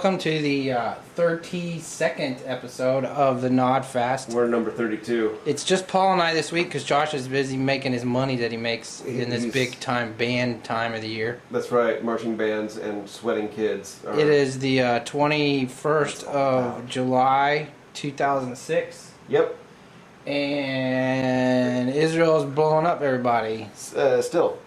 welcome to the 32nd episode of the Nodfast. We're number 32. It's just Paul and I this week because Josh is busy making his money that he makes in this big-time band time of the year. That's right, marching bands and sweating kids. It is the 21st of July, 2006. Yep. And Israel's blowing up everybody. Still.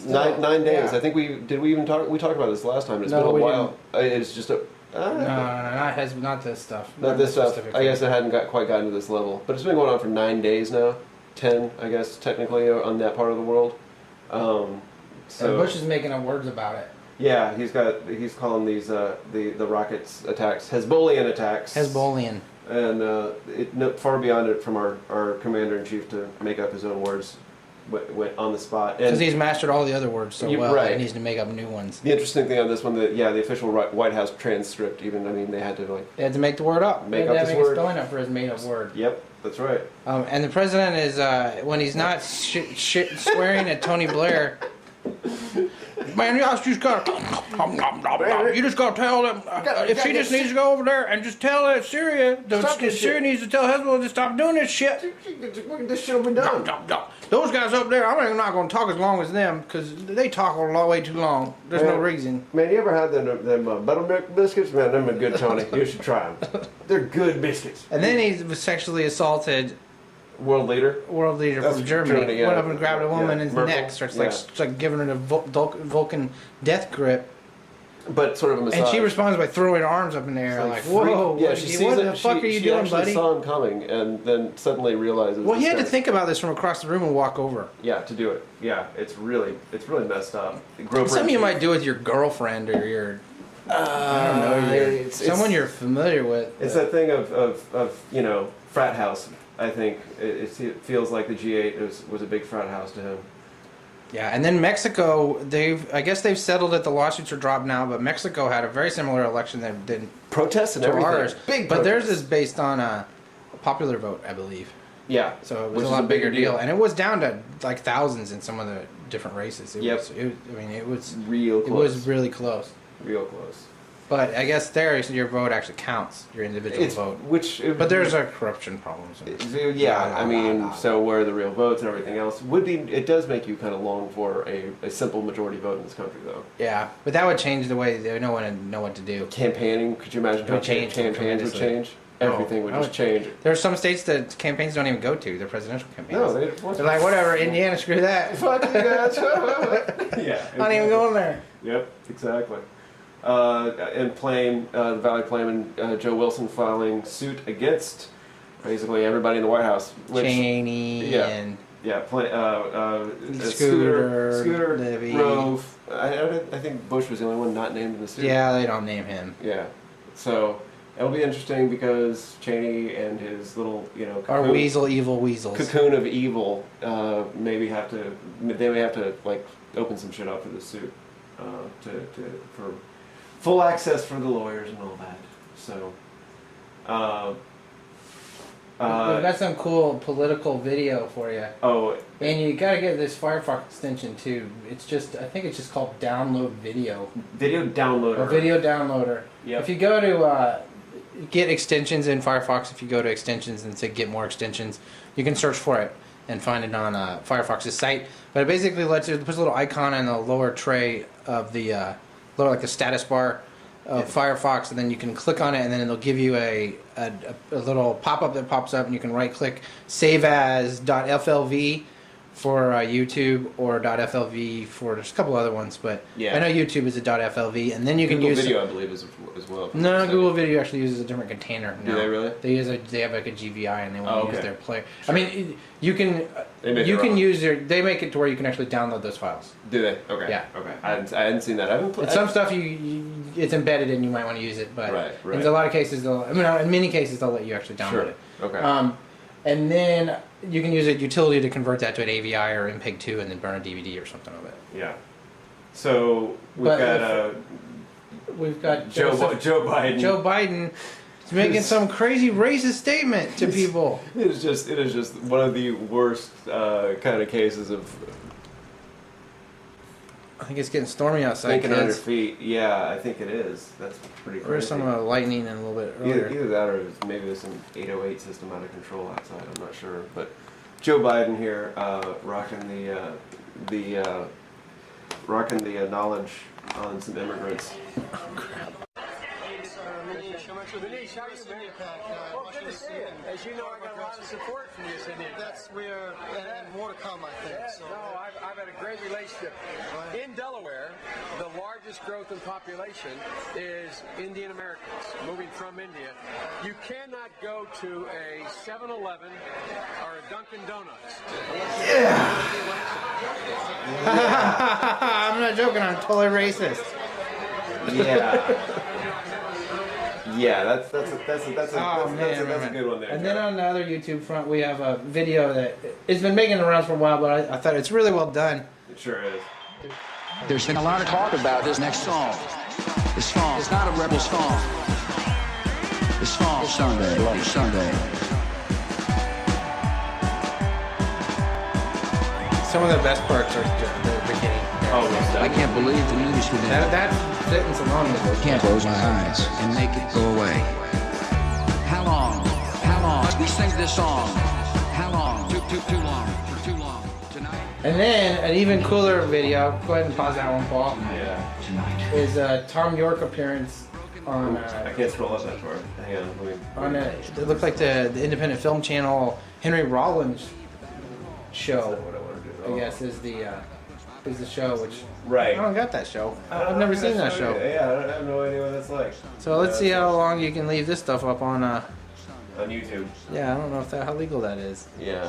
9 days. Yeah. I think we talked about this last time. It's No, been a we while. It's just a not this stuff. not this stuff. I guess it hadn't quite gotten to this level, but it's been going on for 9 days now. 10, I guess, technically on that part of the world. So Bush is making up words about it. Yeah, he's calling these the rockets attacks Hezbollah attacks. Hezbollah. And far beyond it from our commander in chief to make up his own words. Went on the spot because he's mastered all the other words so well. Right. He needs to make up new ones. The interesting thing on this one, the official White House transcript, they had to make the word up. Make up his word. Spelling up for his made up word. Yep, that's right. And the president is when he's not swearing at Tony Blair. Man, you just gotta tell them if she just needs to go over there and just tell Syria. Syria needs to tell Hezbollah to stop doing this shit. This shit'll be done. Those guys up there, I'm not going to talk as long as them because they talk a long way too long. There's no reason. Man, you ever had them buttermilk biscuits? Man, them are good, Tony. You should try them. They're good biscuits. And then he sexually assaulted world leader from Germany. Went up and grabbed a woman in the neck, starts like giving her the Vulcan death grip. But sort of a massage. And she responds by throwing her arms up in the air, like whoa, yeah, what the fuck are you doing, buddy? She saw him coming and then suddenly realizes. Well, he had to think about this from across the room and walk over. Yeah, to do it. Yeah, it's really messed up. Something you might do with your girlfriend or your, I don't know, someone you're familiar with. It's that thing of frat house. I think it feels like the G8 was a big frat house to him. Yeah, and then Mexico, I guess they've settled it. The lawsuits are dropped now, but Mexico had a very similar election that didn't protests and everything. Ours. But theirs is based on a popular vote, I believe. Yeah, so it was a lot bigger deal, and it was down to like thousands in some of the different races. It was real close. It was really close. Real close. But I guess your vote actually counts, your individual vote. But there's a corruption problem. So where are the real votes and everything else it does make you kind of long for a simple majority vote in this country, though. Yeah, but that would change the way they know what to do. Campaigning, could you imagine how campaigns would change? Everything would just change. There are some states that campaigns don't even go to. They're presidential campaigns. No, they're like, whatever, Indiana, screw that. Fuck you guys. Yeah. Not even going there. Yep, exactly. And the Valley Plain and Joe Wilson filing suit against basically everybody in the White House. Cheney and... Yeah, Scooter, Libby. Rove. I think Bush was the only one not named in the suit. Yeah, they don't name him. Yeah. So it'll be interesting because Cheney and his little, our evil weasels. Cocoon of evil, they may have to like open some shit up for the suit, for full access for the lawyers and all that. So, we've got some cool political video for you. Oh, and you got to get this Firefox extension too. I think it's just called Download Video. Video Downloader. Or Video Downloader. Yep. If you go to get extensions in Firefox, if you go to extensions and say get more extensions, you can search for it and find it on Firefox's site. But it basically puts a little icon in the lower tray of the like the status bar of Firefox, and then you can click on it, and then it'll give you a little pop-up that pops up, and you can right-click Save As .flv for YouTube or .flv for there's a couple other ones, but I know YouTube is a .flv, and then you can use Video, I believe, as well. No, Google Video actually uses a different container. Do they really? They have like a GVI, and they want to use their player. Sure. I mean, you can use they make it to where you can actually download those files. Do they? Okay. Yeah. Okay. I hadn't seen that. Some stuff it's embedded and you might want to use it, but right. in a lot of cases in many cases they'll let you actually download it. Okay. And then you can use a utility to convert that to an AVI or MPEG-2 and then burn a DVD or something of it. Yeah. So we've got Joe Biden. Joe Biden is making some crazy racist statement to people. It is just one of the worst kind of cases of I think it's getting stormy outside. Thinking on your Kids. feet. Yeah, I think it is. That's pretty crazy. There's some lightning and a little bit earlier. Either that or maybe there's some 808 system out of control outside. I'm not sure. But Joe Biden here, rocking the knowledge on some immigrants. Oh crap. Manish, how are you, man? Well, good to see you. As you know, I got a lot of support from you, Cindy. And more to come, I think. Yeah, So. no, I've had a great relationship. In Delaware, the largest growth in population is Indian Americans moving from India. You cannot go to a 7-Eleven or a Dunkin' Donuts. I'm not joking. I'm totally racist. Yeah. Yeah, that's a good one there. And then on the other YouTube front, we have a video that it's been making the rounds for a while, but I thought it's really well done. It sure is. There's been a lot of talk about this next song. This song is not a rebel song. This song is Sunday, Bloody Sunday. Some of the best parts are the beginning. Oh, yes, I can't believe the news today. That sentence alone I is can't close my eyes and make it go away. How long? How long? We sing this song. How long? Too long. For too long. Tonight. And then an even cooler video. Go ahead and pause that one, Paul. Yeah. Is a Tom York appearance on. I can't scroll up that far. Hang on. It looked like the independent film channel Henry Rollins show. What I want to do. I guess is the show, which Right. I don't got that show. I've never seen that show. Yeah, I have no idea what that's like. So let's see how long you can leave this stuff up on. On YouTube. Yeah, I don't know how legal that is. Yeah.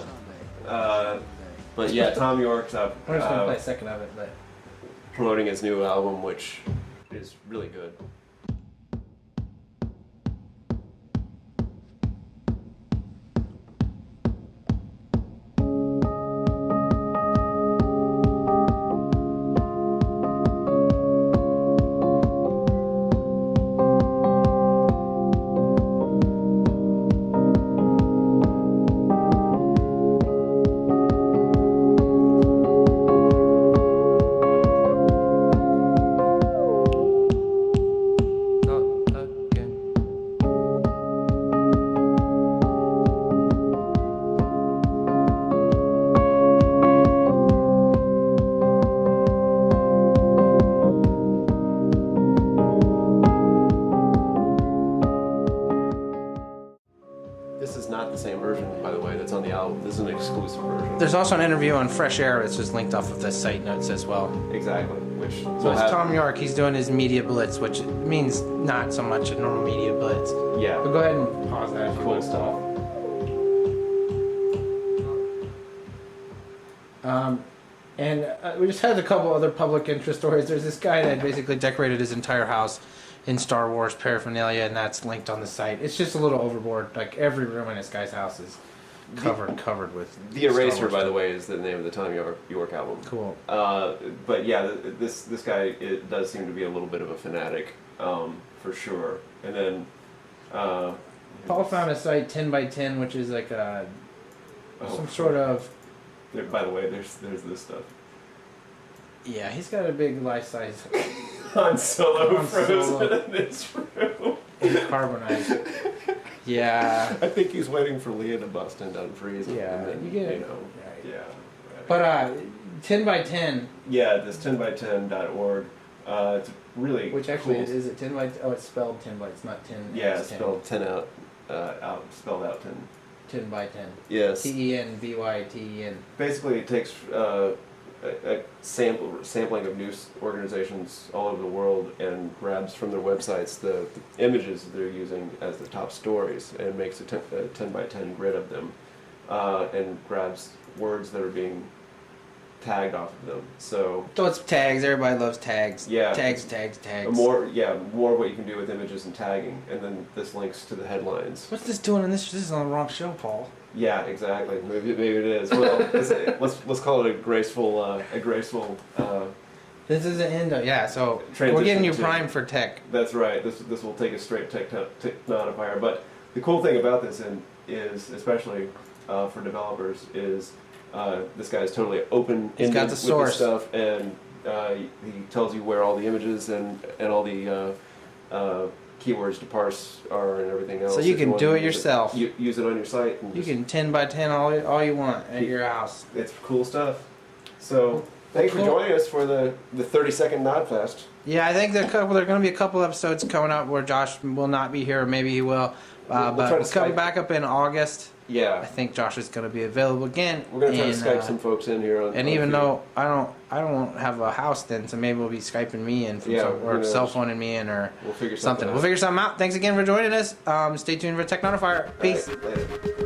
But yeah, Tom York's up I'm just gonna play a second of it, but promoting his new album, which is really good. This is not the same version, by the way, that's on the album. This is an exclusive version. there's also an interview on Fresh Air that's just linked off of the site notes as well. Exactly. Which So it's Tom York. He's doing his media blitz, which means not so much a normal media blitz. Yeah. But go ahead and pause that. If you Cool want. stuff. And we just had a couple other public interest stories. There's this guy that basically decorated his entire house in Star Wars paraphernalia, and that's linked on the site. It's just a little overboard. Like every room in this guy's house is covered with. The Eraser, Star Wars by the stuff. way, is the name of the Tom York album. Cool. But yeah, this guy does seem to be a little bit of a fanatic, for sure. And then Paul found a site 10 by 10, which is like some sort of. By the way, there's this stuff. Yeah, he's got a big life size Han Solo Han frozen Solo. in this room. carbonized. Yeah. I think he's waiting for Leah to bust in and freeze him. Yeah, and then, you get it. You know, Right. yeah. But 10 by 10, Yeah, this 10by10.org. It's really which actually cool. is it 10 by? Oh, it's spelled 10 by. It's not 10. Yeah, it's it's spelled 10 out, spelled out 10. 10 by 10. Yes. TENBYTEN. Basically, it takes a sampling of news organizations all over the world and grabs from their websites the images that they're using as the top stories and makes a 10 by 10 grid of them, and grabs words that are being tagged off of them. So it's tags. Everybody loves tags. Yeah. Tags. more what you can do with images and tagging, and then this links to the headlines. What's this doing in this? This is on the wrong show, Paul. Yeah, exactly. Maybe it is. Well, let's call it a graceful. This is the end of So Transition we're getting you to- primed for tech. That's right. This will take a straight technonifier. But the cool thing about this is especially for developers is this guy is totally open. He's got the with source. this stuff and he tells you where all the images and all the keywords to parse are and everything else. So you If can want do to it yourself. Use it on your site. And You just- can 10 by 10 all you want at your house. It's cool stuff. So thanks for Cool. joining us for the 30-second Nodfast. Yeah, I think there are going to be a couple episodes coming up where Josh will not be here, or maybe he will. We'll But try to we'll come Skype. back up in August. I Yeah, think Josh is going to be available again. we're gonna try to and, Skype some folks in here. And even though I don't have a house then, so maybe we'll be Skyping me in from Yeah, or who knows? cell phoning me in, or we'll figure something. out. We'll figure something out. Thanks again for joining us. Stay tuned for Tech Notifier. Peace. All right, later.